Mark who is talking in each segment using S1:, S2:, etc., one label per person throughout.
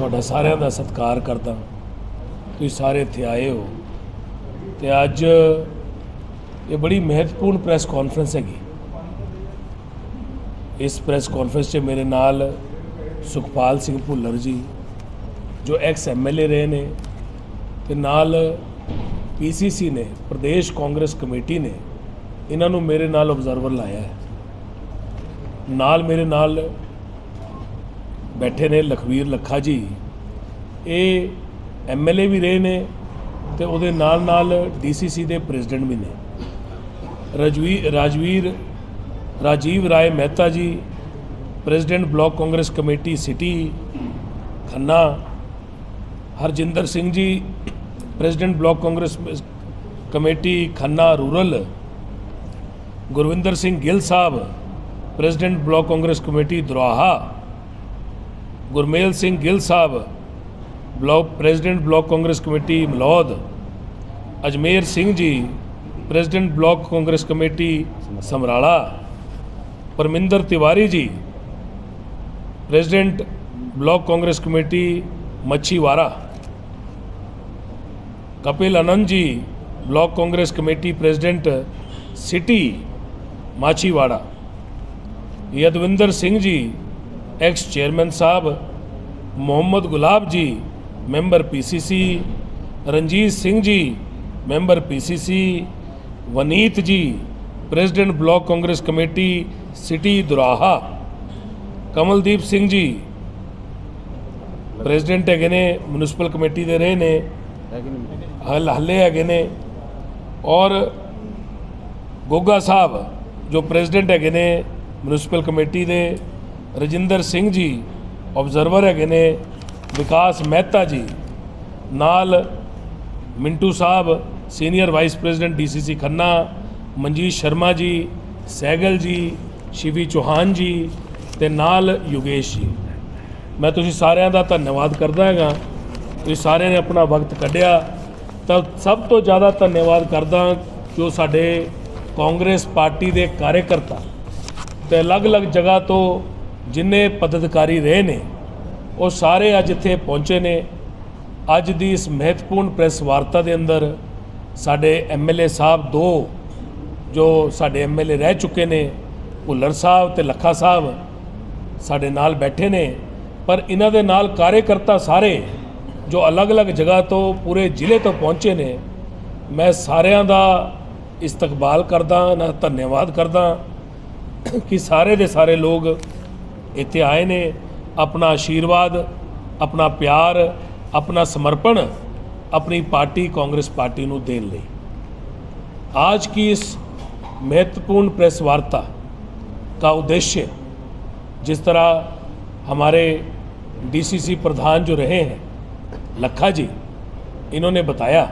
S1: ਤੁਹਾਡਾ ਸਾਰਿਆਂ ਦਾ ਸਤਿਕਾਰ ਕਰਦਾ। ਤੁਸੀਂ ਸਾਰੇ ਇੱਥੇ ਆਏ ਹੋ ਤੇ ਅੱਜ ਇਹ ਬੜੀ ਮਹੱਤਵਪੂਰਨ ਪ੍ਰੈਸ ਕਾਨਫਰੰਸ ਹੈਗੀ। इस प्रैस कॉन्फ्रेंस से मेरे नाल सुखपाल सिंह भुल्लर जी जो एक्स MLA रहे ने ते नाल PCC ने प्रदेश कांग्रेस कमेटी ने इन्हों मेरे नाल ऑब्जर्वर लाया है। नाल मेरे नाल बैठे ने लखवीर लखा जी, ये MLA भी रहे ने ते उहदे नाल नाल DCC दे प्रेजिडेंट भी ने। Rajiv Rai Mehta ji president block Congress committee city Khanna, Harjinder Singh ji president block Congress committee Khanna rural, Gurvinder Singh Gill Sahab president block Congress committee Doraha, Gurmel Singh Gill Sahab president block Congress committee Malaud, Ajmer Singh ji president block Congress committee Samrala, Parminder Tiwari ji president block Congress committee Machhiwara, Kapil Anand ji block Congress committee president city Machhiwara, Yadvinder Singh ji x chairman Sahab, Mohammad Gulab ji member PCC, Ranjit Singh ji member PCC, Vineet ji president block Congress committee city Doraha, Kamaldeep Singh ji president है ने municipal committee दे रहे ने हल्ले है ने, और गोगा साहब जो प्रेसिडेंट है ने म्यूनसिपल कमेटी दे, रजिंदर सिंह जी ऑब्जर्वर है ने, विकास मेहता जी नाल, Mintu Sahab senior vice president DCC Khanna, Manjeet Sharma ji, Sehgal ji, Shivi Chauhan ji ते नाल योगेश जी। मैं तुसी सारिਆਂ ਦਾ ਧੰਨਵਾਦ करदा हैगा। ਤੁਸੀਂ ਸਾਰਿਆਂ ने अपना वक्त कढ़िया। तो सब तो ज़्यादा धन्यवाद करदा जो साडे कांग्रेस पार्टी के कार्यकर्ता ते अलग अलग जगह तो जिन्ने पदाधिकारी रहे ने वो सारे अज इत्थे पहुँचे ने। अज दी इस महत्वपूर्ण प्रेस वार्ता के अंदर साडे MLA साहब दो जो साडे MLA रह चुके ने, भुल्लर साहब ते लखा साहब साडे नाल बैठे ने, पर इन्हां दे नाल कार्यकर्ता सारे जो अलग अलग जगह तो पूरे जिले तो पहुँचे ने। मैं सारिਆਂ ਦਾ इस्तकबाल करदा, ना धन्यवाद करदा कि सारे दे सारे लोग इत्थे आए ने अपना आशीर्वाद, अपना प्यार, अपना समर्पण अपनी पार्टी कांग्रेस पार्टी नूं देण लई। आज की इस महत्वपूर्ण प्रेस वार्ता का उद्देश्य जिस तरह हमारे DCC प्रधान जो रहे हैं लखा जी, इन्होंने बताया,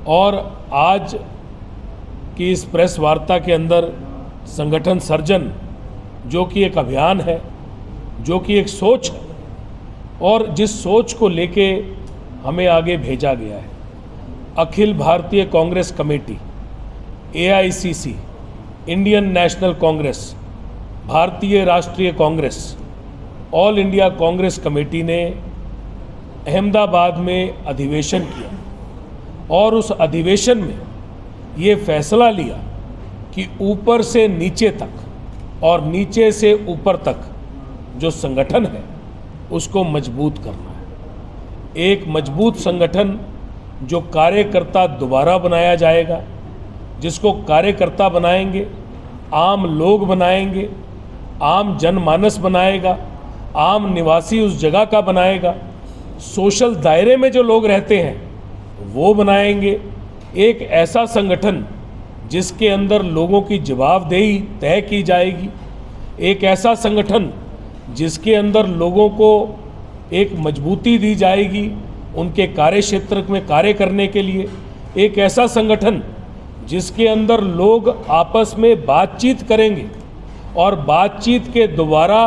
S1: और आज की इस प्रेस वार्ता के अंदर संगठन सर्जन जो कि एक अभियान है, जो कि एक सोच है, और जिस सोच को लेके हमें आगे भेजा गया है। Akhil Bharatiya Congress committee AICC, Indian national Congress, भारतीय राष्ट्रीय Congress, all India Congress committee ने अहमदाबाद में अधिवेशन किया, और उस अधिवेशन में ये फैसला लिया कि ऊपर से नीचे तक और नीचे से ऊपर तक जो संगठन है उसको मजबूत करना है। एक मजबूत संगठन जो कार्यकर्ता दोबारा बनाया जाएगा, जिसको कार्यकर्ता बनाएंगे, आम लोग बनाएंगे, आम जनमानस बनाएगा, आम निवासी उस जगह का बनाएगा, सोशल दायरे में जो लोग रहते हैं वो बनाएंगे। एक ऐसा संगठन जिसके अंदर लोगों की जवाबदेही तय की जाएगी, एक ऐसा संगठन जिसके अंदर लोगों को एक मजबूती दी जाएगी उनके कार्य क्षेत्र में कार्य करने के लिए, एक ऐसा संगठन जिसके अंदर लोग आपस में बातचीत करेंगे और बातचीत के द्वारा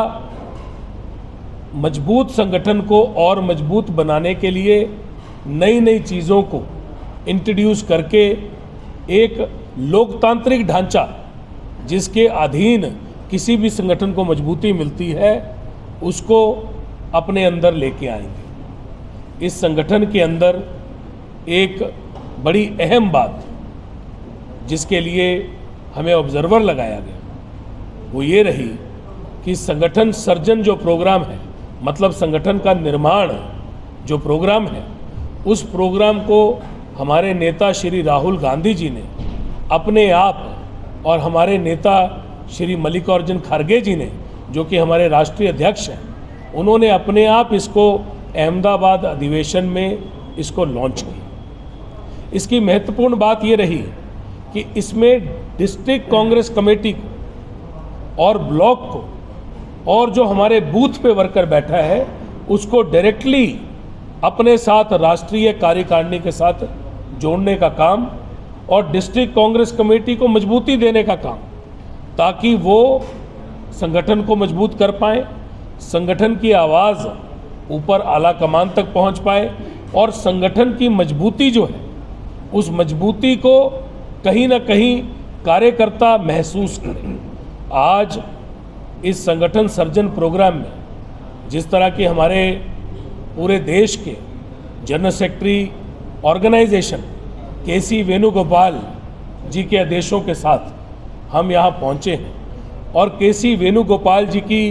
S1: मजबूत संगठन को और मजबूत बनाने के लिए नई नई चीज़ों को इंट्रोड्यूस करके एक लोकतांत्रिक ढांचा जिसके अधीन किसी भी संगठन को मजबूती मिलती है उसको अपने अंदर लेके आएंगे। इस संगठन के अंदर एक बड़ी अहम बात जिसके लिए हमें ऑब्जर्वर लगाया गया वो ये रही कि संगठन सर्जन जो प्रोग्राम है, मतलब संगठन का निर्माण जो प्रोग्राम है, उस प्रोग्राम को हमारे नेता श्री राहुल गांधी जी ने अपने आप और हमारे नेता श्री मल्लिकार्जुन खड़गे जी ने, जो कि हमारे राष्ट्रीय अध्यक्ष हैं, उन्होंने अपने आप इसको अहमदाबाद अधिवेशन में इसको लॉन्च किया। इसकी महत्वपूर्ण बात ये रही कि इसमें डिस्ट्रिक्ट कांग्रेस कमेटी को और ब्लॉक को और जो हमारे बूथ पे वर्कर बैठा है उसको डायरेक्टली अपने साथ राष्ट्रीय कार्यकारिणी के साथ जोड़ने का काम और डिस्ट्रिक्ट कांग्रेस कमेटी को मजबूती देने का काम, ताकि वो संगठन को मजबूत कर पाए, संगठन की आवाज़ ऊपर आला कमान तक पहुंच पाए और संगठन की मजबूती जो है उस मजबूती को कहीं ना कहीं कार्यकर्ता महसूस करें। आज इस संगठन सर्जन प्रोग्राम में जिस तरह के हमारे पूरे देश के जनरल सेक्रेटरी ऑर्गेनाइजेशन केसी वेणुगोपाल जी के आदेशों के साथ हम यहाँ पहुँचे हैं और केसी वेणुगोपाल जी की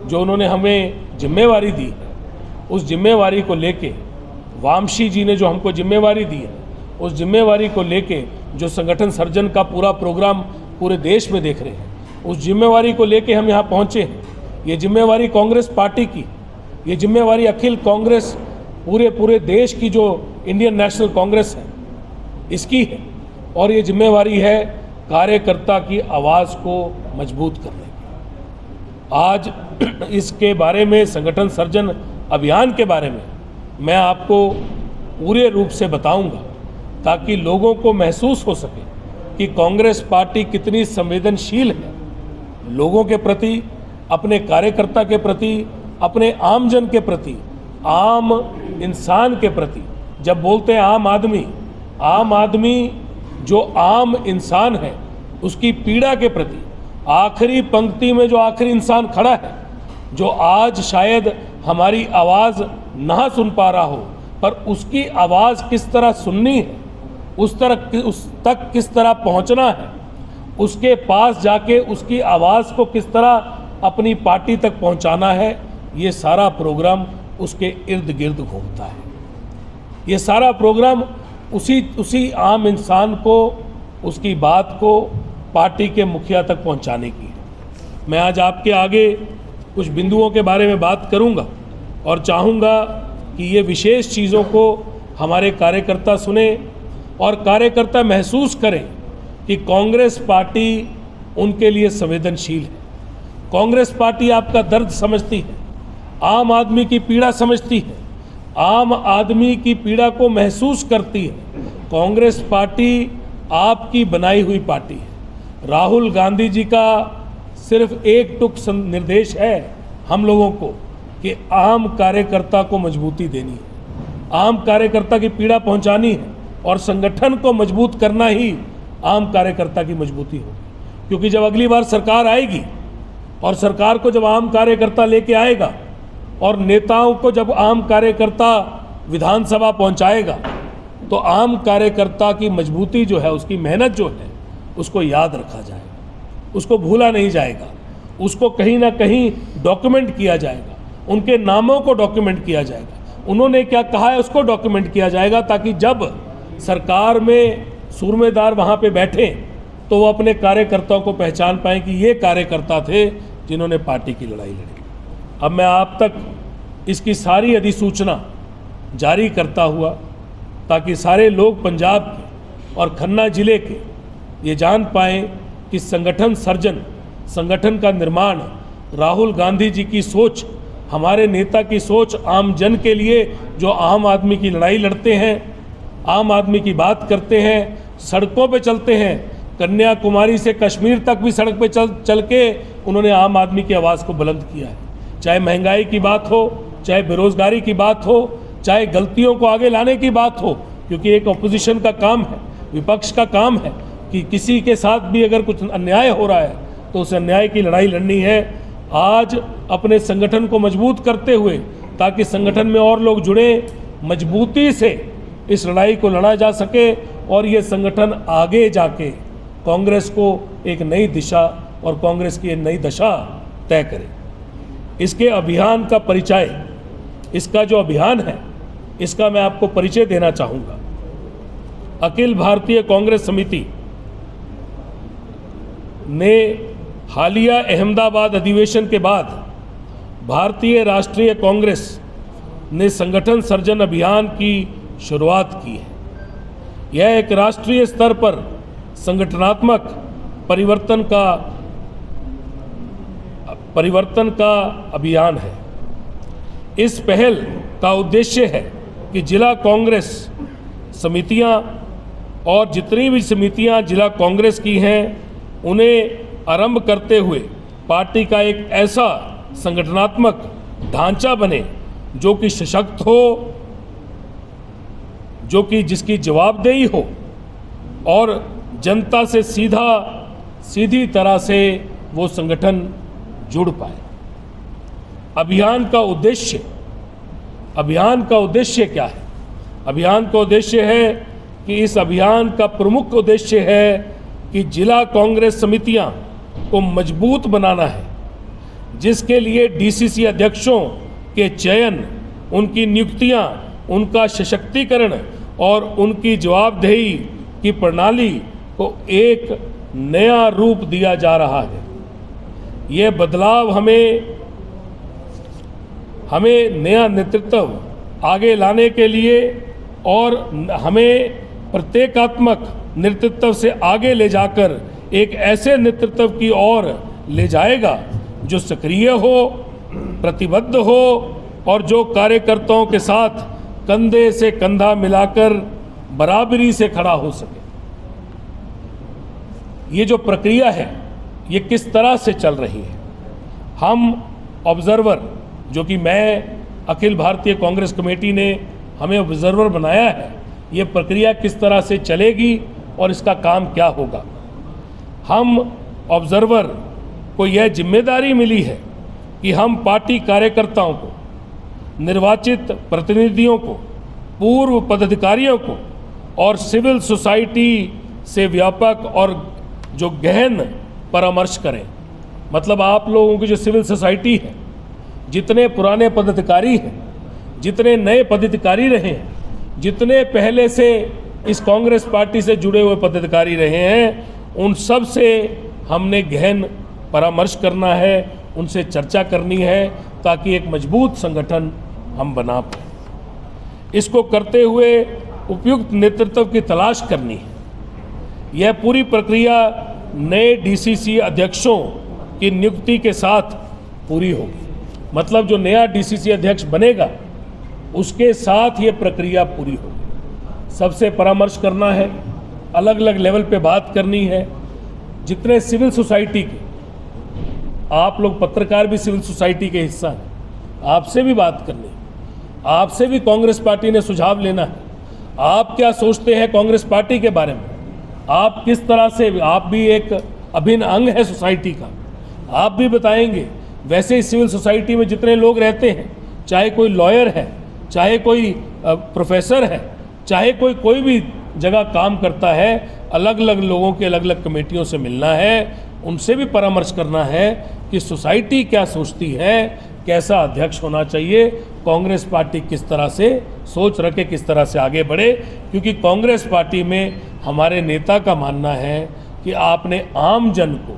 S1: जो उन्होंने हमें जिम्मेवारी दी है उस जिम्मेवारी को लेके, वामशी जी ने जो हमको जिम्मेवारी दी है उस जिम्मेवारी को लेके जो संगठन सर्जन का पूरा प्रोग्राम पूरे देश में देख रहे हैं, उस जिम्मेवारी को लेके हम यहाँ पहुँचे हैं। ये जिम्मेवारी कांग्रेस पार्टी की, ये जिम्मेवारी अखिल कांग्रेस पूरे देश की जो इंडियन नेशनल कांग्रेस है इसकी है और ये जिम्मेवारी है कार्यकर्ता की आवाज़ को मजबूत करने की। आज इसके बारे में, संगठन सर्जन अभियान के बारे में मैं आपको पूरे रूप से बताऊंगा ताकि लोगों को महसूस हो सके कि कांग्रेस पार्टी कितनी संवेदनशील है लोगों के प्रति, अपने कार्यकर्ता के प्रति, अपने आमजन के प्रति, आम इंसान के प्रति। जब बोलते हैं आम आदमी जो आम इंसान है उसकी पीड़ा के प्रति, आखिरी पंक्ति में जो आखिरी इंसान खड़ा है, जो आज शायद हमारी आवाज़ ना सुन पा रहा हो पर उसकी आवाज़ किस तरह सुननी है, उस तक किस तरह पहुंचना है, उसके पास जाके उसकी आवाज़ को किस तरह अपनी पार्टी तक पहुंचाना है, ये सारा प्रोग्राम उसके इर्द गिर्द घूमता है। ये सारा प्रोग्राम उसी आम इंसान को, उसकी बात को पार्टी के मुखिया तक पहुंचाने की है। मैं आज आपके आगे कुछ बिंदुओं के बारे में बात करूंगा और चाहूँगा कि ये विशेष चीज़ों को हमारे कार्यकर्ता सुने और कार्यकर्ता महसूस करें कि कांग्रेस पार्टी उनके लिए संवेदनशील है। कांग्रेस पार्टी आपका दर्द समझती है, आम आदमी की पीड़ा समझती है, आम आदमी की पीड़ा को महसूस करती है। कांग्रेस पार्टी आपकी बनाई हुई पार्टी है। राहुल गांधी जी का सिर्फ एक टुक निर्देश है हम लोगों को कि आम कार्यकर्ता को मजबूती देनी है, आम कार्यकर्ता की पीड़ा पहुंचानी है और संगठन को मजबूत करना ही आम कार्यकर्ता की मजबूती होगी। क्योंकि जब अगली बार सरकार आएगी और सरकार को जब आम कार्यकर्ता लेके आएगा और नेताओं को जब आम कार्यकर्ता विधानसभा पहुंचाएगा तो आम कार्यकर्ता की मजबूती जो है, उसकी मेहनत जो है, उसको याद रखा जाएगा, उसको भूला नहीं जाएगा, उसको कहीं ना कहीं डॉक्यूमेंट किया जाएगा, उनके नामों को डॉक्यूमेंट किया जाएगा, उन्होंने क्या कहा है उसको डॉक्यूमेंट किया जाएगा, ताकि जब सरकार में सूरमेदार वहाँ पे बैठे तो वो अपने कार्यकर्ताओं को पहचान पाएँ कि ये कार्यकर्ता थे जिन्होंने पार्टी की लड़ाई लड़ी। अब मैं आप तक इसकी सारी अधिसूचना जारी करता हुआ ताकि सारे लोग पंजाब के और खन्ना जिले के ये जान पाएँ कि संगठन सर्जन, संगठन का निर्माण, राहुल गांधी जी की सोच, हमारे नेता की सोच, आम जन के लिए जो आम आदमी की लड़ाई लड़ते हैं, आम आदमी की बात करते हैं, सड़कों पे चलते हैं, कन्याकुमारी से कश्मीर तक भी सड़क पे चल के उन्होंने आम आदमी की आवाज़ को बुलंद किया है। चाहे महंगाई की बात हो, चाहे बेरोज़गारी की बात हो, चाहे गलतियों को आगे लाने की बात हो, क्योंकि एक अपोजिशन का काम है, विपक्ष का काम है कि किसी के साथ भी अगर कुछ अन्याय हो रहा है तो उस अन्याय की लड़ाई लड़नी है। आज अपने संगठन को मजबूत करते हुए ताकि संगठन में और लोग जुड़ें, मजबूती से इस लड़ाई को लड़ा जा सके और ये संगठन आगे जाके कांग्रेस को एक नई दिशा और कांग्रेस की एक नई दशा तय करे। इसके अभियान का परिचय, इसका जो अभियान है, इसका मैं आपको परिचय देना चाहूँगा। अखिल भारतीय कांग्रेस समिति ने हालिया अहमदाबाद अधिवेशन के बाद भारतीय राष्ट्रीय कांग्रेस ने संगठन सर्जन अभियान की शुरुआत की है। यह एक राष्ट्रीय स्तर पर संगठनात्मक परिवर्तन का अभियान है। इस पहल का उद्देश्य है कि जिला कांग्रेस समितियां और जितनी भी समितियां जिला कांग्रेस की हैं उन्हें आरंभ करते हुए पार्टी का एक ऐसा संगठनात्मक ढांचा बने जो कि सशक्त हो, जो कि जिसकी जवाबदेही हो और जनता से सीधी तरह से वो संगठन जुड़ पाए। अभियान का उद्देश्य क्या है? अभियान का उद्देश्य है कि इस अभियान का प्रमुख उद्देश्य है कि जिला कांग्रेस समितियां को मजबूत बनाना है, जिसके लिए डीसीसी अध्यक्षों के चयन, उनकी नियुक्तियां, उनका सशक्तिकरण और उनकी जवाबदेही की प्रणाली को एक नया रूप दिया जा रहा है। ये बदलाव हमें नया नेतृत्व आगे लाने के लिए और हमें प्रत्येकात्मक नेतृत्व से आगे ले जाकर एक ऐसे नेतृत्व की ओर ले जाएगा जो सक्रिय हो, प्रतिबद्ध हो और जो कार्यकर्ताओं के साथ कंधे से कंधा मिलाकर बराबरी से खड़ा हो सके। ये जो प्रक्रिया है ये किस तरह से चल रही है? हम ऑब्जर्वर, जो कि मैं अखिल भारतीय कांग्रेस कमेटी ने हमें ऑब्जर्वर बनाया है, ये प्रक्रिया किस तरह से चलेगी और इसका काम क्या होगा। हम ऑब्जर्वर को यह जिम्मेदारी मिली है कि हम पार्टी कार्यकर्ताओं को, निर्वाचित प्रतिनिधियों को, पूर्व पदाधिकारियों को और सिविल सोसाइटी से व्यापक और जो गहन परामर्श करें। मतलब आप लोगों की जो सिविल सोसाइटी है, जितने पुराने पदाधिकारी हैं, जितने नए पदाधिकारी रहे हैं, जितने पहले से इस कांग्रेस पार्टी से जुड़े हुए पदाधिकारी रहे हैं, उन सब से हमने गहन परामर्श करना है, उनसे चर्चा करनी है ताकि एक मजबूत संगठन हम बना पाए। इसको करते हुए उपयुक्त नेतृत्व की तलाश करनी है। यह पूरी प्रक्रिया नए डीसीसी अध्यक्षों की नियुक्ति के साथ पूरी होगी। मतलब जो नया डीसीसी अध्यक्ष बनेगा उसके साथ ये प्रक्रिया पूरी होगी। सबसे परामर्श करना है, अलग अलग लेवल पे बात करनी है। जितने सिविल सोसाइटी के, आप लोग पत्रकार भी सिविल सोसाइटी के हिस्सा हैं, आपसे भी बात करनी है, आपसे भी कांग्रेस पार्टी ने सुझाव लेना है। आप क्या सोचते हैं कांग्रेस पार्टी के बारे में? आप किस तरह से, आप भी एक अभिन्न अंग है सोसाइटी का, आप भी बताएंगे। वैसे ही सिविल सोसाइटी में जितने लोग रहते हैं, चाहे कोई लॉयर है, चाहे कोई प्रोफेसर है, चाहे कोई भी जगह काम करता है, अलग अलग लोगों के अलग अलग कमेटियों से मिलना है, उनसे भी परामर्श करना है कि सोसाइटी क्या सोचती है, कैसा अध्यक्ष होना चाहिए, कांग्रेस पार्टी किस तरह से सोच रखे, किस तरह से आगे बढ़े। क्योंकि कांग्रेस पार्टी में हमारे नेता का मानना है कि आपने आम जन को,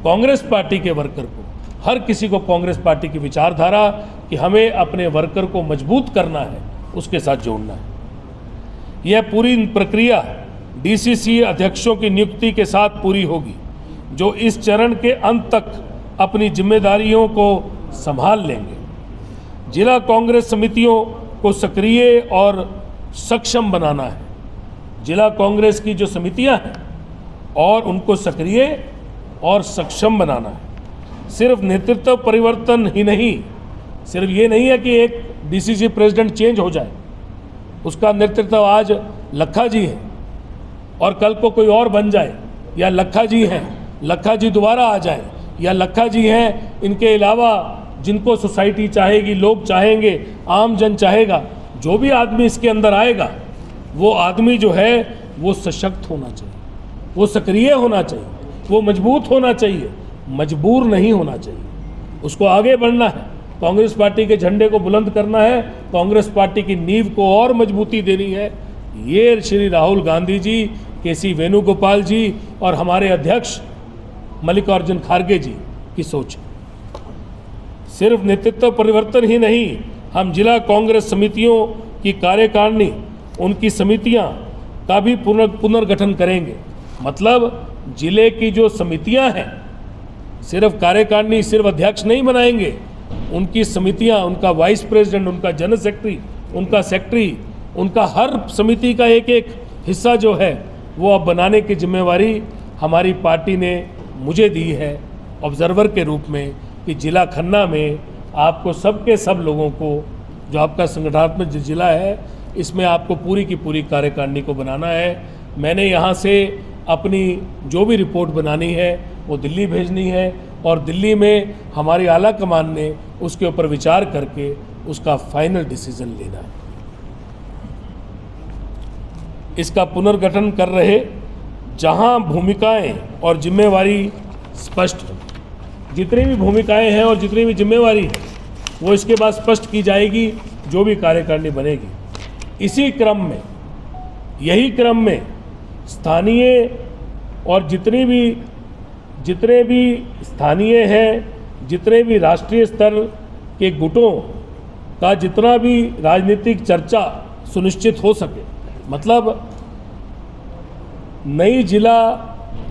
S1: कांग्रेस पार्टी के वर्कर को, हर किसी को कांग्रेस पार्टी की विचारधारा कि हमें अपने वर्कर को मजबूत करना है, उसके साथ जोड़ना है। यह पूरी प्रक्रिया डीसीसी अध्यक्षों की नियुक्ति के साथ पूरी होगी, जो इस चरण के अंत तक अपनी जिम्मेदारियों को संभाल लेंगे। जिला कांग्रेस समितियों को सक्रिय और सक्षम बनाना है। जिला कांग्रेस की जो समितियां हैं और उनको सक्रिय और सक्षम बनाना है। सिर्फ नेतृत्व परिवर्तन ही नहीं, सिर्फ ये नहीं है कि एक डीसीसी प्रेसिडेंट चेंज हो जाए, उसका नेतृत्व आज लखा जी है और कल को कोई और बन जाए, या लखा जी हैं, लखा जी दोबारा आ जाए, या लखा जी हैं, इनके अलावा जिनको सोसाइटी चाहेगी, लोग चाहेंगे, आम जन चाहेगा, जो भी आदमी इसके अंदर आएगा वो आदमी जो है वो सशक्त होना चाहिए, वो सक्रिय होना चाहिए, वो मजबूत होना चाहिए, मजबूर नहीं होना चाहिए। उसको आगे बढ़ना है, कांग्रेस पार्टी के झंडे को बुलंद करना है, कांग्रेस पार्टी की नींव को और मजबूती देनी है। ये श्री राहुल गांधी जी, केसी वेणुगोपाल जी और हमारे अध्यक्ष मल्लिकार्जुन खड़गे जी की सोच है। सिर्फ नेतृत्व परिवर्तन ही नहीं, हम जिला कांग्रेस समितियों की कार्यकारिणी, उनकी समितियां का भी पुनर्गठन करेंगे। मतलब जिले की जो समितियां हैं, सिर्फ कार्यकारिणी, सिर्फ अध्यक्ष नहीं बनाएंगे, उनकी समितियां, उनका वाइस प्रेसिडेंट, उनका जनरल सेक्रेटरी, उनका सेक्रेटरी, उनका हर समिति का एक एक हिस्सा जो है वो अब बनाने की जिम्मेवारी हमारी पार्टी ने मुझे दी है ऑब्जर्वर के रूप में, कि जिला खन्ना में आपको सबके सब लोगों को, जो आपका संगठनात्मक जिला है, इसमें आपको पूरी की पूरी कार्यकारिणी को बनाना है। मैंने यहाँ से अपनी जो भी रिपोर्ट बनानी है वो दिल्ली भेजनी है और दिल्ली में हमारी आला कमान ने उसके ऊपर विचार करके उसका फाइनल डिसीजन लेना है। इसका पुनर्गठन कर रहे जहां भूमिकाएं और जिम्मेवारी स्पष्ट हो, जितनी भी भूमिकाएं हैं और जितनी भी जिम्मेवारी है वो इसके बाद स्पष्ट की जाएगी, जो भी कार्यकारिणी बनेगी। इसी क्रम में, यही क्रम में स्थानीय और जितने भी स्थानीय हैं, जितने भी राष्ट्रीय स्तर के गुटों का जितना भी राजनीतिक चर्चा सुनिश्चित हो सके, मतलब नई जिला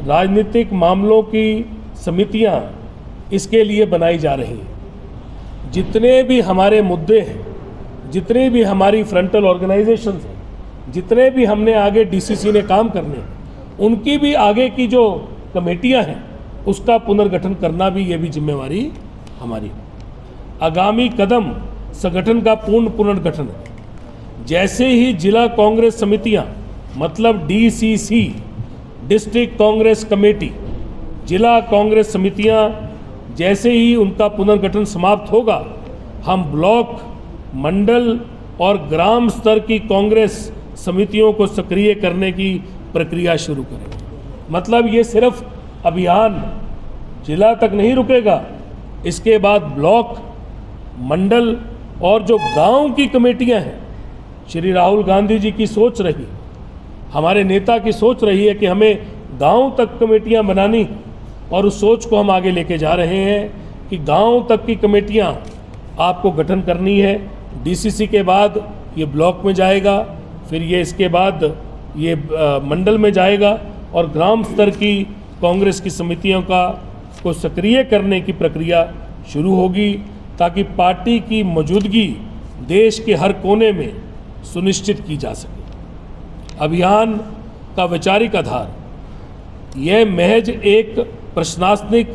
S1: राजनीतिक मामलों की समितियां इसके लिए बनाई जा रही हैं। जितने भी हमारे मुद्दे हैं, जितने भी हमारी फ्रंटल ऑर्गेनाइजेशंस हैं, जितने भी हमने आगे डीसीसी ने काम करने हैं, उनकी भी आगे की जो कमेटियां हैं उसका पुनर्गठन करना भी, ये भी जिम्मेवारी हमारी। आगामी कदम संगठन का पूर्ण पुनर्गठन है। जैसे ही जिला कांग्रेस समितियां, मतलब डीसीसी, डिस्ट्रिक्ट कांग्रेस कमेटी, जिला कांग्रेस समितियां, जैसे ही उनका पुनर्गठन समाप्त होगा, हम ब्लॉक, मंडल और ग्राम स्तर की कांग्रेस समितियों को सक्रिय करने की प्रक्रिया शुरू करेंगे। मतलब ये सिर्फ अभियान जिला तक नहीं रुकेगा, इसके बाद ब्लॉक, मंडल और जो गांव की कमेटियां हैं, श्री राहुल गांधी जी की सोच रही, हमारे नेता की सोच रही है कि हमें गांव तक कमेटियां बनानी, और उस सोच को हम आगे लेके जा रहे हैं कि गांव तक की कमेटियां आपको गठन करनी है। डीसीसी के बाद ये ब्लॉक में जाएगा, फिर ये इसके बाद ये मंडल में जाएगा और ग्राम स्तर की कांग्रेस की समितियों को सक्रिय करने की प्रक्रिया शुरू होगी, ताकि पार्टी की मौजूदगी देश के हर कोने में सुनिश्चित की जा सके। अभियान का वैचारिक आधार, यह महज एक प्रशासनिक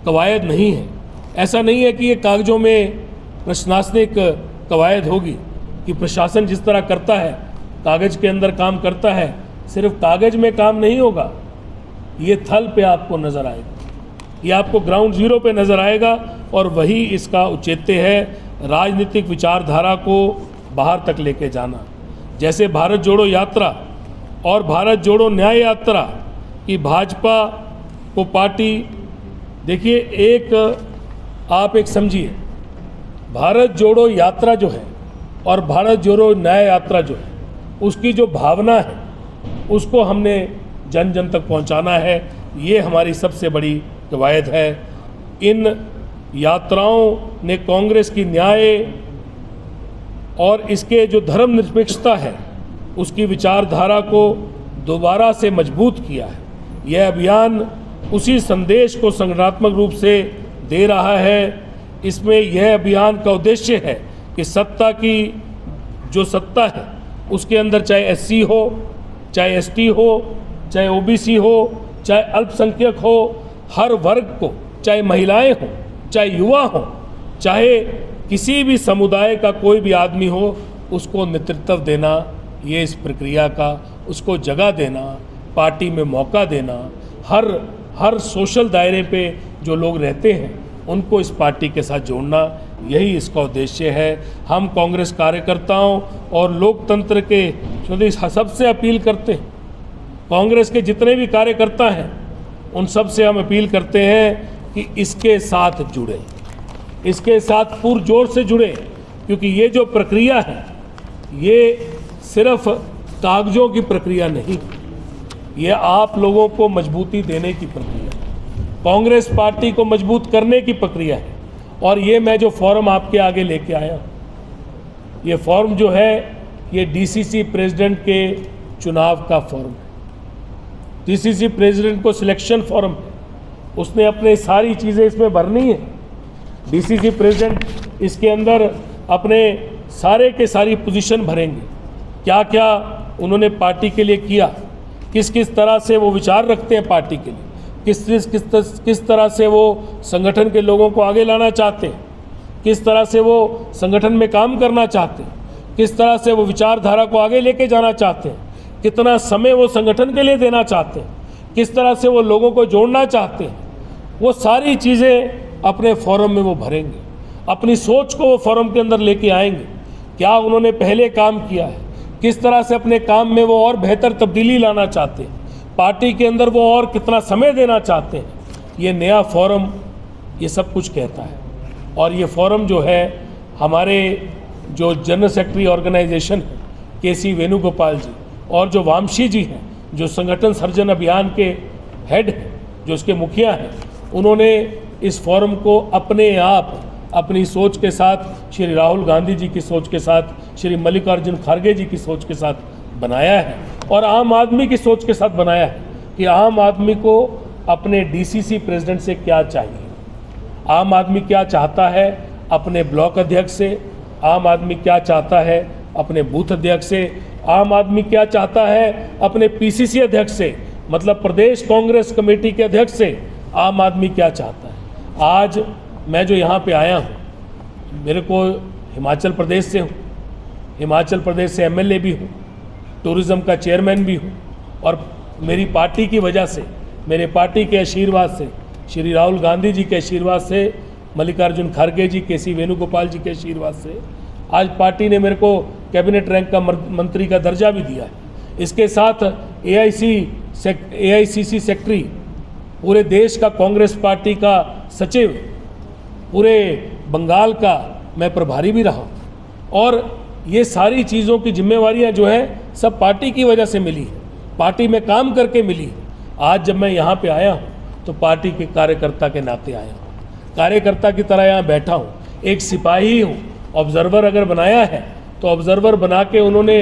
S1: कवायद नहीं है। ऐसा नहीं है कि ये कागजों में प्रशासनिक कवायद होगी कि प्रशासन जिस तरह करता है, कागज के अंदर काम करता है, सिर्फ कागज में काम नहीं होगा, ये थल पे आपको नज़र आएगा, ये आपको ग्राउंड जीरो पे नज़र आएगा। और वही इसका औचित्य है, राजनीतिक विचारधारा को बाहर तक लेके जाना। जैसे भारत जोड़ो यात्रा और भारत जोड़ो न्याय यात्रा की भाजपा को पार्टी, देखिए आप एक समझिए, भारत जोड़ो यात्रा जो है और भारत जोड़ो न्याय यात्रा जो है, उसकी जो भावना है उसको हमने जन जन तक पहुंचाना है। ये हमारी सबसे बड़ी कवायद है। इन यात्राओं ने कांग्रेस की न्याय और इसके जो धर्मनिरपेक्षता है उसकी विचारधारा को दोबारा से मजबूत किया है। यह अभियान उसी संदेश को संगठनात्मक रूप से दे रहा है। इसमें यह अभियान का उद्देश्य है कि सत्ता की जो सत्ता है उसके अंदर चाहे एससी हो, चाहे एसटी हो, चाहे ओबीसी हो, चाहे अल्पसंख्यक हो, हर वर्ग को, चाहे महिलाएं हों, चाहे युवा हों, चाहे किसी भी समुदाय का कोई भी आदमी हो, उसको नेतृत्व देना, ये इस प्रक्रिया का, उसको जगह देना, पार्टी में मौका देना, हर सोशल दायरे पे जो लोग रहते हैं उनको इस पार्टी के साथ जोड़ना, यही इसका उद्देश्य है। हम कांग्रेस कार्यकर्ताओं और लोकतंत्र के सबसे अपील करते हैं, कांग्रेस के जितने भी कार्यकर्ता हैं उन सब से हम अपील करते हैं कि इसके साथ जुड़े, इसके साथ पुरजोर से जुड़े, क्योंकि ये जो प्रक्रिया है ये सिर्फ कागजों की प्रक्रिया नहीं, ये आप लोगों को मजबूती देने की प्रक्रिया है, कांग्रेस पार्टी को मजबूत करने की प्रक्रिया है। और ये मैं जो फॉर्म आपके आगे लेके आया हूँ, ये फॉर्म जो है ये डीसीसी प्रेसिडेंट के चुनाव का फॉर्म है। डीसीसी प्रेसिडेंट को सिलेक्शन फॉर्म है, उसने अपने सारी चीज़ें इसमें भरनी है। डीसीसी प्रेसिडेंट इसके अंदर अपने सारे के सारी पोजीशन भरेंगे, क्या क्या उन्होंने पार्टी के लिए किया, किस किस तरह से वो विचार रखते हैं पार्टी के लिए, किस तरह से वो संगठन के लोगों को आगे लाना चाहते हैं, किस तरह से वो संगठन में काम करना चाहते हैं, किस तरह से वो विचारधारा को आगे लेके जाना चाहते हैं, कितना समय वो संगठन के लिए देना चाहते हैं, किस तरह से वो लोगों को जोड़ना चाहते हैं, वो सारी चीज़ें अपने फोरम में वो भरेंगे, अपनी सोच को वो फोरम के अंदर लेके आएंगे। क्या उन्होंने पहले काम किया है, किस तरह से अपने काम में वो और बेहतर तब्दीली लाना चाहते हैं, पार्टी के अंदर वो और कितना समय देना चाहते हैं, ये नया फोरम ये सब कुछ कहता है। और ये फोरम जो है हमारे जो जनरल सेक्रेटरी ऑर्गेनाइजेशन है केसी वेणुगोपाल जी और जो वामशी जी हैं, जो संगठन सर्जन अभियान के हेड हैं, जो इसके मुखिया हैं, उन्होंने इस फोरम को अपने आप अपनी सोच के साथ, श्री राहुल गांधी जी की सोच के साथ, श्री मल्लिकार्जुन खड़गे जी की सोच के साथ बनाया है और आम आदमी की सोच के साथ बनाया है कि आम आदमी को अपने डीसीसी प्रेसिडेंट से क्या चाहिए, आम आदमी क्या चाहता है अपने ब्लॉक अध्यक्ष से, आम आदमी क्या चाहता है अपने बूथ अध्यक्ष से, आम आदमी क्या चाहता है अपने पीसीसी अध्यक्ष से, मतलब प्रदेश कांग्रेस कमेटी के अध्यक्ष से आम आदमी क्या चाहता है। आज मैं जो यहाँ पे आया हूँ, मेरे को हिमाचल प्रदेश से हूँ, हिमाचल प्रदेश से एमएलए भी हूँ, टूरिज़्म का चेयरमैन भी हूँ और मेरी पार्टी की वजह से, मेरे पार्टी के आशीर्वाद से, श्री राहुल गांधी जी के आशीर्वाद से, मल्लिकार्जुन खड़गे जी, केसी वेणुगोपाल जी के आशीर्वाद से आज पार्टी ने मेरे को कैबिनेट रैंक का मंत्री का दर्जा भी दिया है। इसके साथ एआईसीसी सेक्रेटरी, पूरे देश का कांग्रेस पार्टी का सचिव, पूरे बंगाल का मैं प्रभारी भी रहा और ये सारी चीज़ों की जिम्मेवारियां जो है सब पार्टी की वजह से मिली है, पार्टी में काम करके मिली है। आज जब मैं यहाँ पे आया हूँ तो पार्टी के कार्यकर्ता के नाते आया हूँ, कार्यकर्ता की तरह यहाँ बैठा हूँ, एक सिपाही हूँ। ऑब्जर्वर अगर बनाया है तो ऑब्जर्वर बना के उन्होंने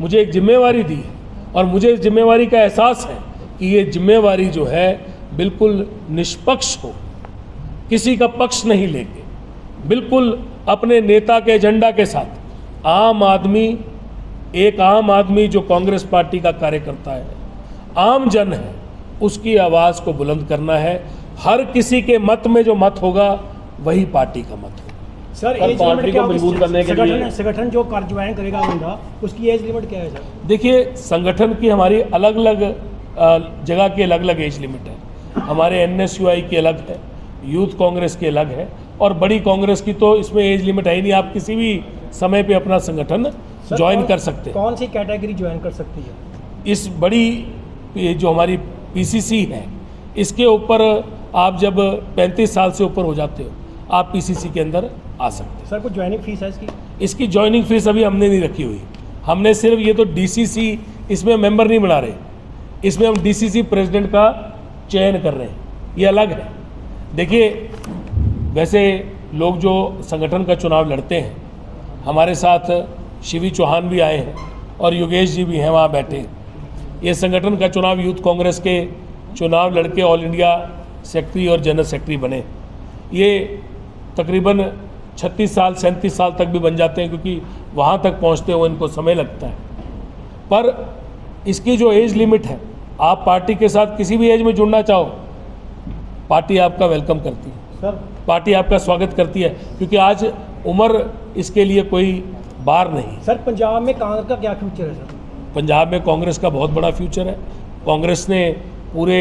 S1: मुझे एक जिम्मेवारी दी है और मुझे इस जिम्मेवारी का एहसास है कि ये जिम्मेवारी जो है बिल्कुल निष्पक्ष हो, किसी का पक्ष नहीं लेके, बिल्कुल अपने नेता के एजेंडा के साथ आम आदमी, एक आम आदमी जो कांग्रेस पार्टी का कार्यकर्ता है, आम जन है, उसकी आवाज़ को बुलंद करना है। हर किसी के मत में जो मत होगा वही पार्टी का मत होगा।
S2: सर एज लिमिट क्या मजबूत करने के लिए संगठन जो कार्य करेगा बंदा, उसकी एज लिमिट क्या है सर?
S1: देखिए, संगठन की हमारी अलग अलग जगह की अलग अलग एज लिमिट है। हमारे एनएसयूआई की अलग है, यूथ कांग्रेस की अलग है और बड़ी कांग्रेस की तो इसमें एज लिमिट है ही नहीं, आप किसी भी समय पे अपना संगठन ज्वाइन कर सकते हैं।
S2: कौन सी कैटेगरी ज्वाइन कर सकती है?
S1: इस बड़ी ये जो हमारी पीसीसी है, इसके ऊपर आप जब 35 साल से ऊपर हो जाते हो आप पीसीसी के अंदर आ सकते हैं।
S2: सर कुछ ज्वाइनिंग फीस है इसकी?
S1: इसकी ज्वाइनिंग फीस अभी हमने नहीं रखी हुई, हमने सिर्फ ये तो डीसीसी इसमें मेंबर नहीं बना रहे, इसमें हम डीसीसी प्रेसिडेंट का चयन कर रहे हैं, ये अलग है। देखिए, वैसे लोग जो संगठन का चुनाव लड़ते हैं, हमारे साथ शिवी चौहान भी आए हैं और योगेश जी भी हैं वहाँ बैठे हैं। ये संगठन का चुनाव यूथ कांग्रेस के चुनाव लड़के ऑल इंडिया सेक्रेटरी और जनरल सेक्रेटरी बने। ये तकरीबन 36 साल 37 साल तक भी बन जाते हैं, क्योंकि वहाँ तक पहुँचते हुए इनको समय लगता है। पर इसकी जो एज लिमिट है, आप पार्टी के साथ किसी भी एज में जुड़ना चाहो, पार्टी आपका वेलकम करती है
S2: सर,
S1: पार्टी आपका स्वागत करती है, क्योंकि आज उम्र इसके लिए कोई बार नहीं।
S2: सर पंजाब में कांग्रेस का क्या फ्यूचर है सर?
S1: पंजाब में कांग्रेस का बहुत बड़ा फ्यूचर है। कांग्रेस ने पूरे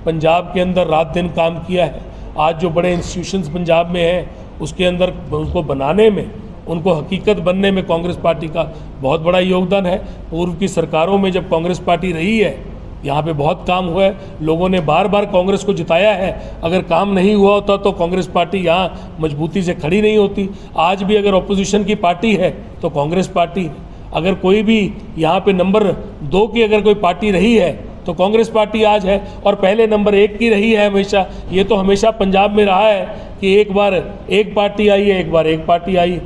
S1: पंजाब के अंदर रात दिन काम किया है। आज जो बड़े इंस्टीट्यूशंस पंजाब में हैं उसके अंदर उसको बनाने में, उनको हकीकत बनने में कांग्रेस पार्टी का बहुत बड़ा योगदान है। पूर्व की सरकारों में जब कांग्रेस पार्टी रही है, यहाँ पे बहुत काम हुआ है, लोगों ने बार बार कांग्रेस को जिताया है। अगर काम नहीं हुआ होता तो कांग्रेस पार्टी यहाँ मजबूती से खड़ी नहीं होती। आज भी अगर ऑपोजिशन की पार्टी है तो कांग्रेस पार्टी है। अगर कोई भी यहाँ पे नंबर 2 की अगर कोई पार्टी रही है तो कांग्रेस पार्टी आज है, और पहले नंबर 1 की रही है हमेशा। ये तो हमेशा पंजाब में रहा है कि एक बार एक पार्टी आई है, एक बार एक पार्टी आई है।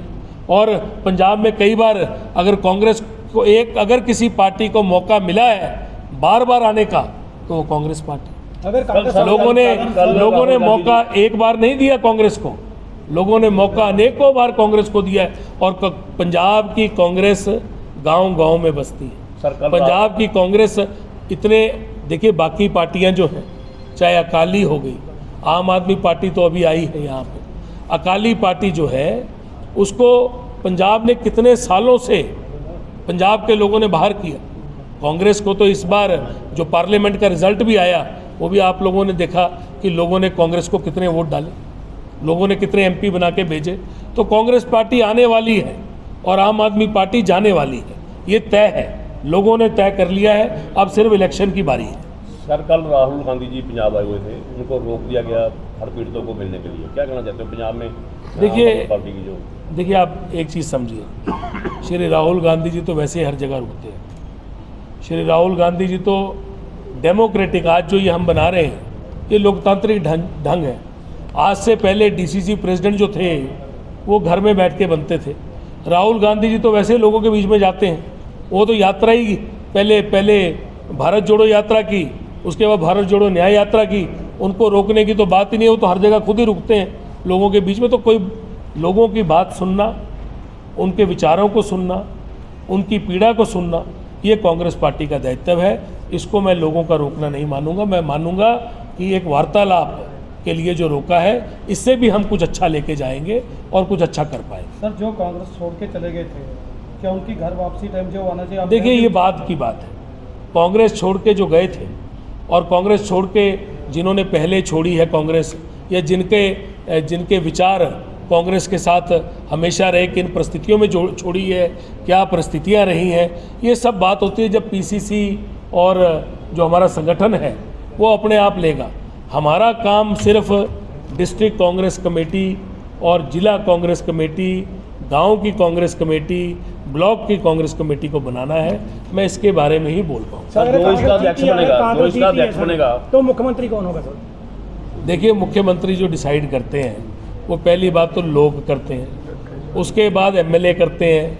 S1: और पंजाब में कई बार अगर कांग्रेस को अगर किसी पार्टी को मौका मिला है बार बार आने का तो वो कांग्रेस पार्टी।
S2: अगर कांग्रेस
S1: लोगों ने मौका एक बार नहीं दिया कांग्रेस को, लोगों ने मौका अनेकों बार कांग्रेस को दिया है। और पंजाब की कांग्रेस गांव-गांव में बसती है। पंजाब की कांग्रेस इतने, देखिए बाकी पार्टियां जो हैं, चाहे अकाली हो गई, आम आदमी पार्टी तो अभी आई है यहाँ पे, अकाली पार्टी जो है उसको पंजाब ने कितने सालों से पंजाब के लोगों ने बाहर किया। कांग्रेस को तो इस बार जो पार्लियामेंट का रिजल्ट भी आया वो भी आप लोगों ने देखा कि लोगों ने कांग्रेस को कितने वोट डाले, लोगों ने कितने एमपी बना के भेजे। तो कांग्रेस पार्टी आने वाली है और आम आदमी पार्टी जाने वाली है, ये तय है, लोगों ने तय कर लिया है। अब सिर्फ इलेक्शन की बारी है।
S3: सर, कल राहुल गांधी जी पंजाब आए हुए थे, उनको रोक दिया गया हर पीड़ितों को मिलने के लिए, क्या कहना चाहते हो पंजाब में पार्टी की जो?
S1: देखिए आप एक चीज़ समझिए, श्री राहुल गांधी जी तो वैसे हर जगह रुकते हैं। श्री राहुल गांधी जी तो डेमोक्रेटिक, आज जो ये हम बना रहे हैं ये लोकतांत्रिक ढंग है। आज से पहले डीसीसी प्रेसिडेंट जो थे वो घर में बैठ के बनते थे। राहुल गांधी जी तो वैसे लोगों के बीच में जाते हैं। वो तो यात्रा ही पहले भारत जोड़ो यात्रा की, उसके बाद भारत जोड़ो न्याय यात्रा की। उनको रोकने की तो बात ही नहीं है, वो तो हर जगह खुद ही रुकते हैं लोगों के बीच में। तो कोई लोगों की बात सुनना, उनके विचारों को सुनना, उनकी पीड़ा को सुनना, ये कांग्रेस पार्टी का दायित्व है। इसको मैं लोगों का रोकना नहीं मानूंगा। मैं मानूंगा कि एक वार्तालाप के लिए जो रोका है, इससे भी हम कुछ अच्छा लेके जाएंगे और कुछ अच्छा कर पाएंगे।
S2: सर, जो कांग्रेस छोड़ के चले गए थे, क्या उनकी घर वापसी टाइम जो आना चाहिए?
S1: देखिए ये बात की बात है, कांग्रेस छोड़ के जो गए थे और कांग्रेस छोड़ के जिन्होंने पहले छोड़ी है कांग्रेस, या जिनके विचार कांग्रेस के साथ हमेशा रहे, किन परिस्थितियों में छोड़ी है, क्या परिस्थितियां रही हैं, ये सब बात होती है जब पीसीसी और जो हमारा संगठन है वो अपने आप लेगा। हमारा काम सिर्फ डिस्ट्रिक्ट कांग्रेस कमेटी और जिला कांग्रेस कमेटी, गांव की कांग्रेस कमेटी, ब्लॉक की कांग्रेस कमेटी को बनाना है। मैं इसके बारे में ही बोल पाऊँ।
S3: जो इसका अध्यक्ष बनेगा
S2: तो मुख्यमंत्री कौन होगा सर?
S1: देखिए मुख्यमंत्री जो डिसाइड करते हैं वो पहली बात तो लोग करते हैं, उसके बाद एमएलए करते हैं,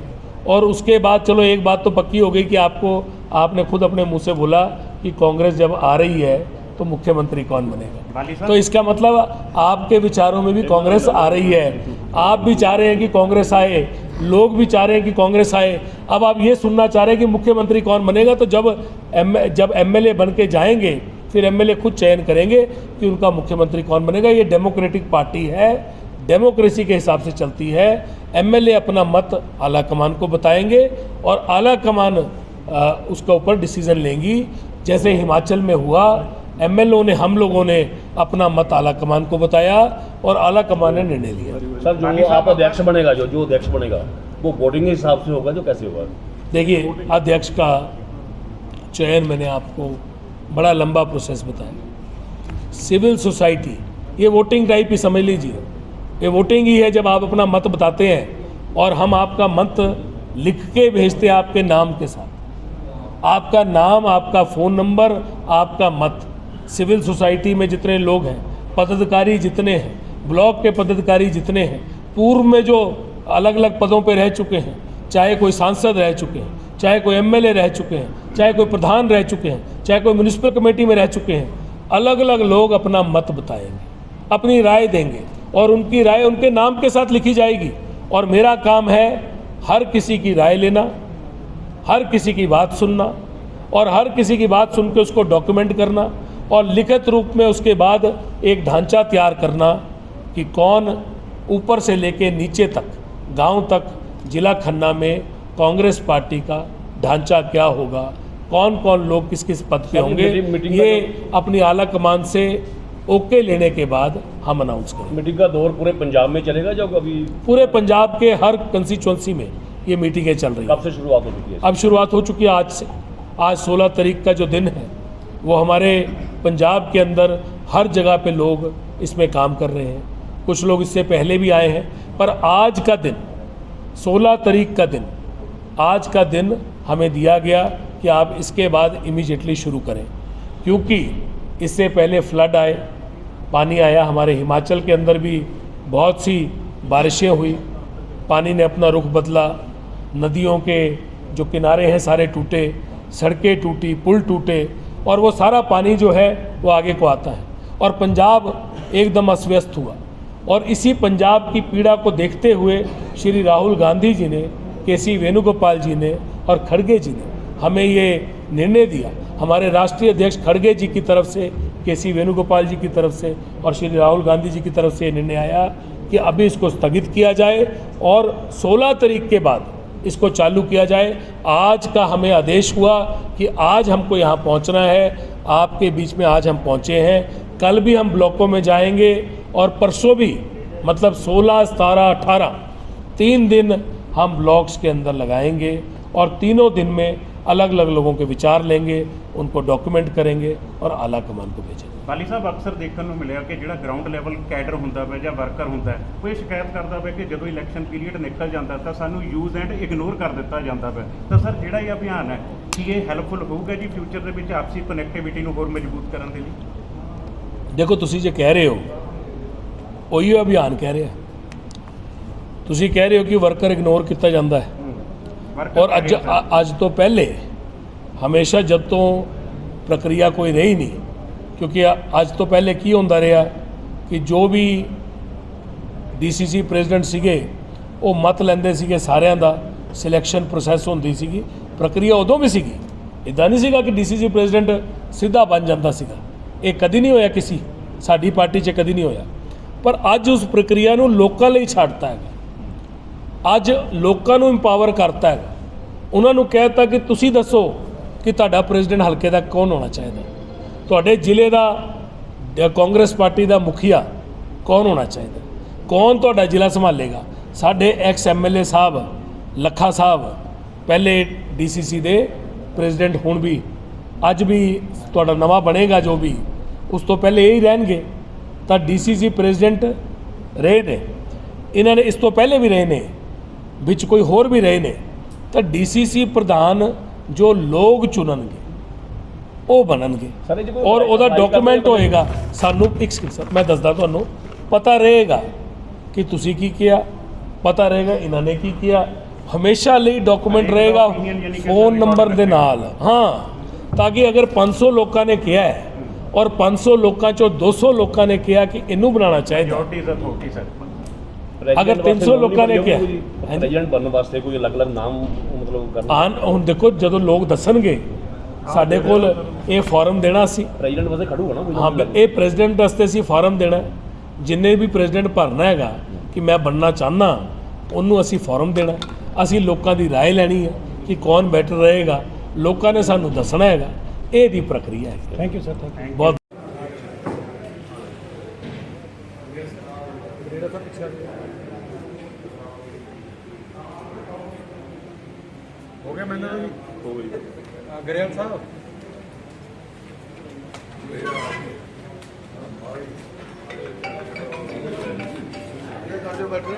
S1: और उसके बाद चलो एक बात तो पक्की हो गई कि आपने खुद अपने मुंह से बोला कि कांग्रेस जब आ रही है तो मुख्यमंत्री कौन बनेगा। तो इसका मतलब आपके विचारों में भी कांग्रेस आ रही है। आप भी चाह रहे हैं कि कांग्रेस आए, लोग भी चाह रहे हैं कि कांग्रेस आए। अब आप ये सुनना चाह रहे हैं कि मुख्यमंत्री कौन बनेगा, तो जब एमएलए बन के जाएंगे फिर एमएलए खुद चयन करेंगे कि उनका मुख्यमंत्री कौन बनेगा। ये डेमोक्रेटिक पार्टी है, डेमोक्रेसी के हिसाब से चलती है। एमएलए अपना मत आला कमान को बताएंगे और आला कमान उसका ऊपर डिसीजन लेंगी। जैसे हिमाचल में हुआ, एमएलए ने, हम लोगों ने अपना मत आला कमान को बताया और आला कमान ने निर्णय लिया।
S3: सर, जो आप अध्यक्ष बनेगा, जो अध्यक्ष बनेगा वो वोटिंग के हिसाब से होगा, जो कैसे होगा?
S1: देखिए अध्यक्ष का चयन मैंने आपको बड़ा लंबा प्रोसेस बताया। सिविल सोसाइटी ये वोटिंग टाइप ही समझ लीजिए, ये वोटिंग ही है। जब आप अपना मत बताते हैं और हम आपका मत लिख के भेजते हैं आपके नाम के साथ, आपका नाम, आपका फ़ोन नंबर, आपका मत। सिविल सोसाइटी में जितने लोग हैं, पदाधिकारी जितने हैं, ब्लॉक के पदाधिकारी जितने हैं, पूर्व में जो अलग अलग पदों पर रह चुके हैं, चाहे कोई सांसद रह चुके हैं, चाहे कोई एमएलए रह चुके हैं, चाहे कोई प्रधान रह चुके हैं, चाहे कोई म्यूनिसिपल कमेटी में रह चुके हैं, अलग अलग लोग अपना मत बताएंगे, अपनी राय देंगे और उनकी राय उनके नाम के साथ लिखी जाएगी। और मेरा काम है हर किसी की राय लेना, हर किसी की बात सुनना और हर किसी की बात सुन के उसको डॉक्यूमेंट करना और लिखित रूप में उसके बाद एक ढांचा तैयार करना कि कौन ऊपर से लेके नीचे तक, गांव तक, जिला खन्ना में कांग्रेस पार्टी का ढांचा क्या होगा, कौन कौन लोग किस किस पद पे होंगे, ये अपनी आला कमान से ओके लेने के बाद हम अनाउंस करेंगे।
S3: मीटिंग का दौर पूरे पंजाब में चलेगा जो अभी
S1: पूरे पंजाब के हर कंस्टिट्यूंसी में ये मीटिंगें चल रही हैं।
S3: कब से शुरुआत हो चुकी है?
S1: अब शुरुआत हो चुकी है आज से। आज 16 तारीख का जो दिन है वो हमारे पंजाब के अंदर हर जगह पे लोग इसमें काम कर रहे हैं। कुछ लोग इससे पहले भी आए हैं, पर आज का दिन 16 तारीख का दिन, आज का दिन हमें दिया गया कि आप इसके बाद इमीडिएटली शुरू करें, क्योंकि इससे पहले फ्लड आए, पानी आया। हमारे हिमाचल के अंदर भी बहुत सी बारिशें हुई, पानी ने अपना रुख बदला, नदियों के जो किनारे हैं सारे टूटे, सड़कें टूटी, पुल टूटे, और वो सारा पानी जो है वो आगे को आता है और पंजाब एकदम अस्त-व्यस्त हुआ। और इसी पंजाब की पीड़ा को देखते हुए श्री राहुल गांधी जी ने, केसी वेणुगोपाल जी ने और खड़गे जी ने हमें ये निर्णय दिया। हमारे राष्ट्रीय अध्यक्ष खड़गे जी की तरफ से, केसी वेणुगोपाल जी की तरफ से और श्री राहुल गांधी जी की तरफ से ये निर्णय आया कि अभी इसको स्थगित किया जाए और 16 तारीख के बाद इसको चालू किया जाए। आज का हमें आदेश हुआ कि आज हमको यहाँ पहुँचना है, आपके बीच में आज हम पहुँचे हैं। कल भी हम ब्लॉकों में जाएंगे और परसों भी, मतलब 16, 17, 18 3 दिन हम ब्लॉक्स के अंदर लगाएंगे और तीनों दिन में अलग अलग लोगों के विचार लेंगे, उनको डॉक्यूमेंट करेंगे और आला कमान को भेजेंगे।
S4: ਬਾਲੀ ਸਾਹਿਬ ਅਕਸਰ ਦੇਖਣ ਨੂੰ ਮਿਲਿਆ ਕਿ ਜਿਹੜਾ ਗਰਾਊਂਡ ਲੈਵਲ ਕੈਡਰ ਹੁੰਦਾ ਹੈ ਜਾਂ ਵਰਕਰ ਹੁੰਦਾ ਹੈ, ਉਹ ਇਹ ਸ਼ਿਕਾਇਤ ਕਰਦਾ ਹੈ ਕਿ ਜਦੋਂ ਇਲੈਕਸ਼ਨ ਪੀਰੀਅਡ ਨਿਕਲ ਜਾਂਦਾ ਤਾਂ ਸਾਨੂੰ ਯੂਜ਼ ਐਂਡ ਇਗਨੋਰ ਕਰ ਦਿੱਤਾ ਜਾਂਦਾ ਹੈ। ਤਾਂ ਸਰ ਜਿਹੜਾ ਇਹ ਅਭਿਆਨ ਹੈ ਕੀ ਇਹ ਹੈਲਪਫੁਲ ਹੋਊਗਾ ਜੀ ਫਿਊਚਰ ਦੇ ਵਿੱਚ ਆਪਸੀ ਕਨੈਕਟੀਵਿਟੀ ਨੂੰ ਹੋਰ ਮਜ਼ਬੂਤ ਕਰਨ ਦੇ ਲਈ?
S1: ਦੇਖੋ ਤੁਸੀਂ ਜੇ ਕਹਿ ਰਹੇ ਹੋ, ਉਹੀ ਅਭਿਆਨ ਕਹਿ ਰਿਹਾ। ਤੁਸੀਂ ਕਹਿ ਰਹੇ ਹੋ ਕਿ ਵਰਕਰ ਇਗਨੋਰ ਕੀਤਾ ਜਾਂਦਾ ਹੈ, ਔਰ ਅੱਜ ਤੋਂ ਪਹਿਲੇ ਹਮੇਸ਼ਾ ਜਦ ਤੋਂ ਪ੍ਰਕਿਰਿਆ ਕੋਈ ਰਹੀ ਨਹੀਂ, क्योंकि ਅੱਜ ਤੋਂ ਪਹਿਲੇ ਕੀ ਹੁੰਦਾ ਰਿਹਾ ਕਿ ਜੋ ਵੀ ਡੀਸੀਸੀ ਪ੍ਰੈਜ਼ੀਡੈਂਟ ਸੀਗੇ ਉਹ ਮਤ ਲੈਂਦੇ ਸੀਗੇ ਸਾਰਿਆਂ ਦਾ, ਸਿਲੈਕਸ਼ਨ ਪ੍ਰੋਸੈਸ ਹੁੰਦੀ ਸੀਗੀ, ਪ੍ਰਕਿਰਿਆ ਉਦੋਂ ਵੀ ਸੀਗੀ। ਇੱਦਾਂ ਨਹੀਂ ਸੀਗਾ ਕਿ ਡੀਸੀਸੀ ਪ੍ਰੈਜ਼ੀਡੈਂਟ ਸਿੱਧਾ ਬਣ ਜਾਂਦਾ ਸੀਗਾ, ਇਹ ਕਦੀ ਨਹੀਂ ਹੋਇਆ, ਕਿਸੇ ਸਾਡੀ ਪਾਰਟੀ 'ਚ ਕਦੀ ਨਹੀਂ ਹੋਇਆ। ਪਰ ਅੱਜ ਉਸ ਪ੍ਰਕਿਰਿਆ ਨੂੰ ਲੋਕਾਂ ਲਈ ਛੱਡਤਾ ਹੈਗਾ, ਅੱਜ ਲੋਕਾਂ ਨੂੰ ਇੰਪਾਵਰ ਕਰਤਾ ਹੈਗਾ। ਉਹਨਾਂ ਨੂੰ ਕਹਿਤਾ ਕਿ ਤੁਸੀਂ ਦੱਸੋ ਕਿ ਤੁਹਾਡਾ ਪ੍ਰੈਜ਼ੀਡੈਂਟ ਹਲਕੇ ਦਾ ਕੌਣ ਹੋਣਾ ਚਾਹੀਦਾ, ਤੁਹਾਡੇ ਜ਼ਿਲ੍ਹੇ ਦਾ ਕਾਂਗਰਸ ਪਾਰਟੀ ਦਾ ਮੁਖੀਆ ਕੌਣ ਹੋਣਾ ਚਾਹੀਦਾ, ਕੌਣ ਤੁਹਾਡਾ ਜ਼ਿਲ੍ਹਾ ਸੰਭਾਲੇਗਾ। ਸਾਡੇ ਐਕਸ ਐਮਐਲਏ ਸਾਹਿਬ ਲੱਖਾ ਸਾਹਿਬ ਪਹਿਲੇ ਡੀਸੀਸੀ ਦੇ ਪ੍ਰੈਜ਼ੀਡੈਂਟ, ਹੁਣ ਵੀ ਅੱਜ ਵੀ ਤੁਹਾਡਾ ਨਵਾਂ ਬਣੇਗਾ ਜੋ ਵੀ, ਉਸ ਤੋਂ ਪਹਿਲੇ ਇਹ ਹੀ ਰਹਿਣਗੇ। ਤਾਂ ਡੀਸੀਸੀ ਪ੍ਰੈਜ਼ੀਡੈਂਟ ਰਹੇ ਨੇ, ਇਹਨਾਂ ਨੇ ਇਸ ਤੋਂ ਪਹਿਲੇ ਵੀ ਰਹੇ ਨੇ, ਵਿੱਚ ਕੋਈ ਹੋਰ ਵੀ ਰਹੇ ਨੇ। ਤਾਂ ਡੀਸੀਸੀ ਪ੍ਰਧਾਨ ਜੋ ਲੋਕ ਚੁਣਨਗੇ ਉਹ ਬਣਨਗੇ ਔਰ ਉਹਦਾ ਡਾਕੂਮੈਂਟ ਹੋਏਗਾ। ਸਾਨੂੰ ਇੱਕ ਸਰ ਮੈਂ ਦੱਸਦਾ, ਤੁਹਾਨੂੰ ਪਤਾ ਰਹੇਗਾ ਕਿ ਤੁਸੀਂ ਕੀ ਕਿਹਾ, ਪਤਾ ਰਹੇਗਾ ਇਹਨਾਂ ਨੇ ਕੀ ਕਿਹਾ। ਹਮੇਸ਼ਾ ਲਈ ਡਾਕੂਮੈਂਟ ਰਹੇਗਾ ਫੋਨ ਨੰਬਰ ਦੇ ਨਾਲ, ਹਾਂ, ਤਾਂ ਕਿ ਅਗਰ 500 ਲੋਕਾਂ ਨੇ ਕਿਹਾ ਹੈ ਔਰ 500 ਲੋਕਾਂ ਚੋਂ 200 ਲੋਕਾਂ ਨੇ ਕਿਹਾ ਕਿ ਇਹਨੂੰ ਬਣਾਉਣਾ ਚਾਹੀਦਾ, ਅਗਰ 300 ਲੋਕਾਂ ਨੇ ਕਿਹਾ
S3: ਪ੍ਰੈਜ਼ੀਡੈਂਟ ਬਣਨ ਵਾਸਤੇ ਕੋਈ ਅਲੱਗ-ਅਲੱਗ ਨਾਮ ਮਤਲਬ ਕਰਨਾ।
S1: ਹੁਣ ਦੇਖੋ ਜਦੋਂ ਲੋਕ ਦੱਸਣਗੇ, ਸਾਡੇ ਕੋਲ ਇਹ ਫਾਰਮ ਦੇਣਾ ਸੀ
S3: ਪ੍ਰੈਜ਼ੀਡੈਂਟ ਵਾਸਤੇ ਖੜੂਗਾ ਨਾ ਕੋਈ।
S1: ਹਾਂ, ਇਹ ਪ੍ਰੈਜ਼ੀਡੈਂਟ ਵਾਸਤੇ ਸੀ ਫਾਰਮ ਦੇਣਾ। ਜਿੰਨੇ ਵੀ ਪ੍ਰੈਜ਼ੀਡੈਂਟ ਭਰਨਾ ਹੈਗਾ ਕਿ ਮੈਂ ਬਣਨਾ ਚਾਹੁੰਦਾ, ਉਹਨੂੰ ਅਸੀਂ ਫਾਰਮ ਦੇਣਾ। ਅਸੀਂ ਲੋਕਾਂ ਦੀ ਰਾਏ ਲੈਣੀ ਹੈ ਕਿ ਕੌਣ ਬੈਟਰ ਰਹੇਗਾ, ਲੋਕਾਂ ਨੇ ਸਾਨੂੰ ਦੱਸਣਾ ਹੈਗਾ। ਇਹ ਦੀ ਪ੍ਰਕਿਰਿਆ ਹੈ।
S2: Thank you sir, thank you.
S1: ਬਹੁਤ
S5: हो गया मैंने गरेवाल साहब बैठे